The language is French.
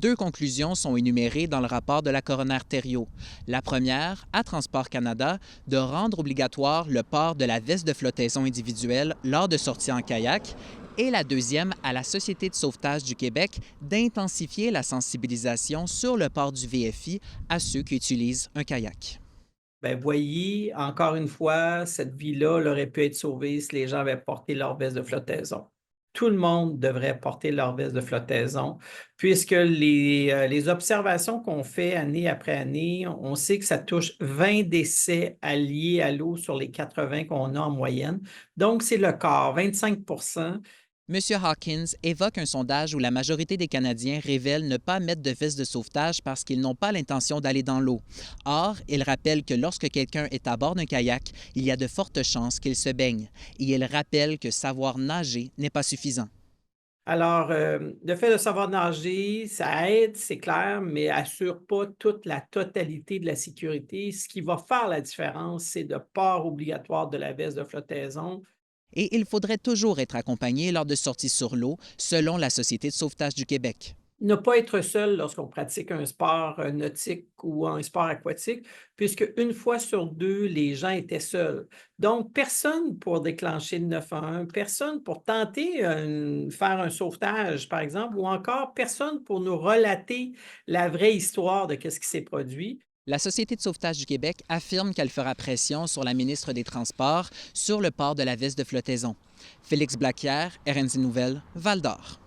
Deux conclusions sont énumérées dans le rapport de la coroner Thériault. La première, à Transport Canada, de rendre obligatoire le port de la veste de flottaison individuelle lors de sorties en kayak, et la deuxième, à la Société de sauvetage du Québec, d'intensifier la sensibilisation sur le port du VFI à ceux qui utilisent un kayak. Ben voyez, encore une fois, cette vie-là elle aurait pu être sauvée si les gens avaient porté leur veste de flottaison. Tout le monde devrait porter leur veste de flottaison, puisque les observations qu'on fait année après année, on sait que ça touche 20 décès liés à l'eau sur les 80 qu'on a en moyenne. Donc, c'est le quart, 25. M. Hawkins évoque un sondage où la majorité des Canadiens révèlent ne pas mettre de veste de sauvetage parce qu'ils n'ont pas l'intention d'aller dans l'eau. Or, il rappelle que lorsque quelqu'un est à bord d'un kayak, il y a de fortes chances qu'il se baigne. Et il rappelle que savoir nager n'est pas suffisant. Alors, le fait de savoir nager, ça aide, c'est clair, mais assure pas toute la totalité de la sécurité. Ce qui va faire la différence, c'est le port obligatoire de la veste de flottaison. Et il faudrait toujours être accompagné lors de sorties sur l'eau, selon la Société de sauvetage du Québec. Ne pas être seul lorsqu'on pratique un sport nautique ou un sport aquatique, puisque une fois sur deux, les gens étaient seuls. Donc, personne pour déclencher le 911, personne pour tenter faire un sauvetage, par exemple, ou encore personne pour nous relater la vraie histoire de ce qui s'est produit. La Société de sauvetage du Québec affirme qu'elle fera pression sur la ministre des Transports sur le port de la veste de flottaison. Félix Blaquière, RNC Nouvelles, Val-d'Or.